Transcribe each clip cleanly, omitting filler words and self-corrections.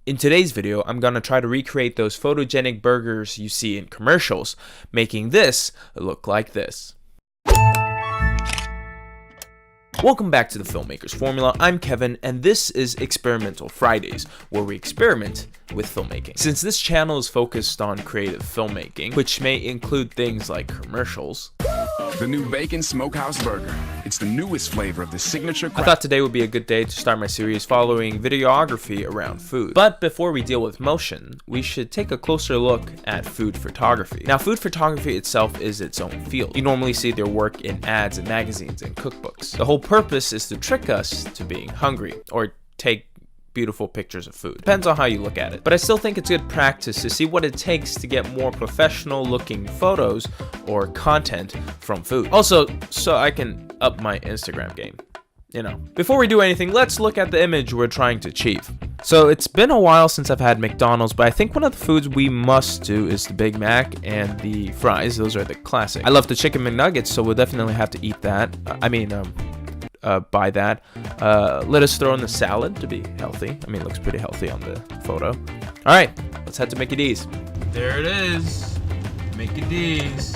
In today's video, I'm gonna try to recreate those photogenic burgers you see in commercials, making this look like this. Welcome back to the Filmmaker's Formula. I'm Kevin, and this is Experimental Fridays, where we experiment with filmmaking. Since this channel is focused on creative filmmaking, which may include things like commercials, the new bacon smokehouse burger. It's the newest flavor of the signature I thought today would be a good day to start my series following videography around food. But before we deal with motion, we should take a closer look at food photography. Now, food photography itself is its own field. You normally see their work in ads and magazines and cookbooks. The whole purpose is to trick us to being hungry or take beautiful pictures of food. Depends on how you look at it. But I still think it's good practice to see what it takes to get more professional looking photos or content from food. Also, so I can up my Instagram game. You know. Before we do anything, let's look at the image we're trying to achieve. So it's been a while since I've had McDonald's, but I think one of the foods we must do is the Big Mac and the fries. Those are the classic. I love the chicken McNuggets, so we'll definitely have to eat that. Buy that. Let us throw in the salad to be healthy. I mean, it looks pretty healthy on the photo. All right, let's head to Mickey D's. There it is, Mickey D's.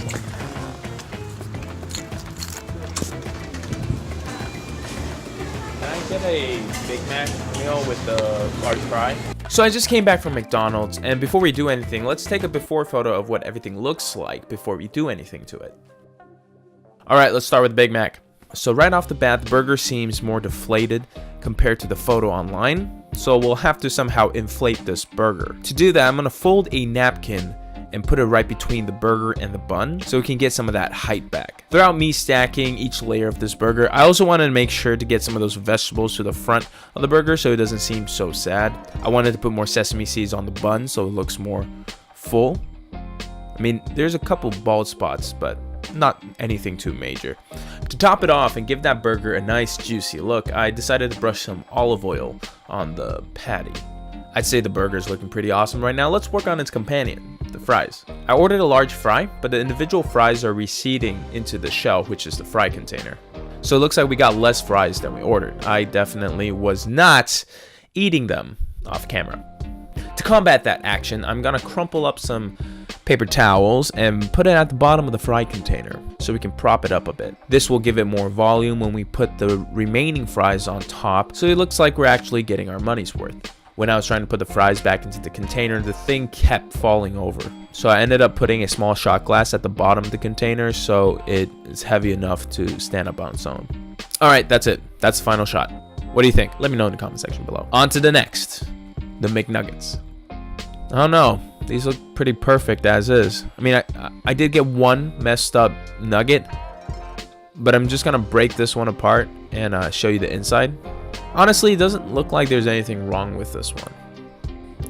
Can I get a Big Mac meal with the large fry? So I just came back from McDonald's, and before we do anything, let's take a before photo of what everything looks like before we do anything to it. All right, let's start with the Big Mac. So right off the bat, the burger seems more deflated compared to the photo online. So we'll have to somehow inflate this burger. To do that, I'm gonna fold a napkin and put it right between the burger and the bun so we can get some of that height back. Throughout me stacking each layer of this burger, I also wanted to make sure to get some of those vegetables to the front of the burger so it doesn't seem so sad. I wanted to put more sesame seeds on the bun so it looks more full. I mean, there's a couple bald spots, but not anything too major. To top it off and give that burger a nice juicy look, I decided to brush some olive oil on the patty. I'd say the burger's looking pretty awesome right now. Let's work on its companion, the fries. I ordered a large fry, but the individual fries are receding into the shell, which is the fry container. So it looks like we got less fries than we ordered. I definitely was not eating them off camera. To combat that action, I'm gonna crumple up some paper towels and put it at the bottom of the fry container so we can prop it up a bit. This will give it more volume when we put the remaining fries on top, so it looks like we're actually getting our money's worth. When I was trying to put the fries back into the container, the thing kept falling over. So I ended up putting a small shot glass at the bottom of the container so it is heavy enough to stand up on its own. All right, that's it. That's the final shot. What do you think? Let me know in the comment section below. On to the next, the McNuggets. I don't know. These look pretty perfect as is. I mean, I did get one messed up nugget, but I'm just gonna break this one apart and show you the inside. Honestly, it doesn't look like there's anything wrong with this one.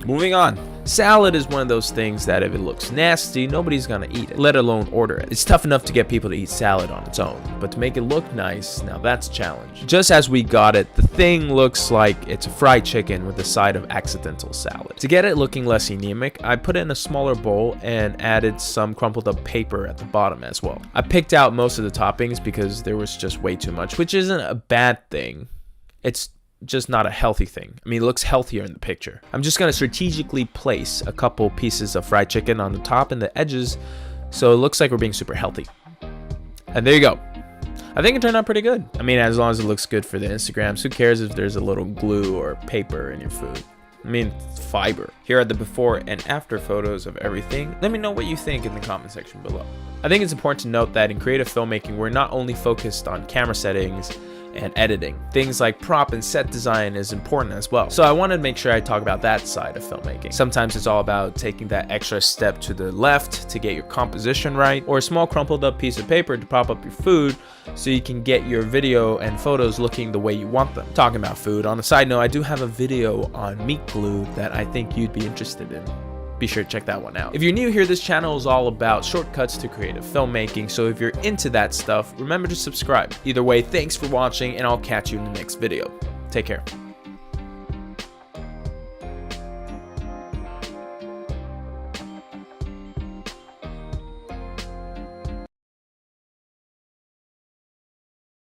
Moving on. Salad is one of those things that if it looks nasty, nobody's gonna eat it, let alone order it. It's tough enough to get people to eat salad on its own, but to make it look nice, now that's a challenge. Just as we got it, the thing looks like it's a fried chicken with a side of accidental salad. To get it looking less anemic, I put it in a smaller bowl and added some crumpled up paper at the bottom as well. I picked out most of the toppings because there was just way too much, which isn't a bad thing. It's just not a healthy thing. I mean, it looks healthier in the picture. I'm just gonna strategically place a couple pieces of fried chicken on the top and the edges so it looks like we're being super healthy. And there you go. I think it turned out pretty good. I mean, as long as it looks good for the Instagrams, who cares if there's a little glue or paper in your food? I mean, it's fiber. Here are the before and after photos of everything. Let me know what you think in the comment section below. I think it's important to note that in creative filmmaking, we're not only focused on camera settings and editing. Things like prop and set design is important as well. So I wanted to make sure I talk about that side of filmmaking. Sometimes it's all about taking that extra step to the left to get your composition right, or a small crumpled up piece of paper to prop up your food so you can get your video and photos looking the way you want them. Talking about food, on a side note, I do have a video on meat glue that I think you'd be interested in. Be sure to check that one out. If you're new here, this channel is all about shortcuts to creative filmmaking, so if you're into that stuff, remember to subscribe. Either way, thanks for watching, and I'll catch you in the next video. Take care.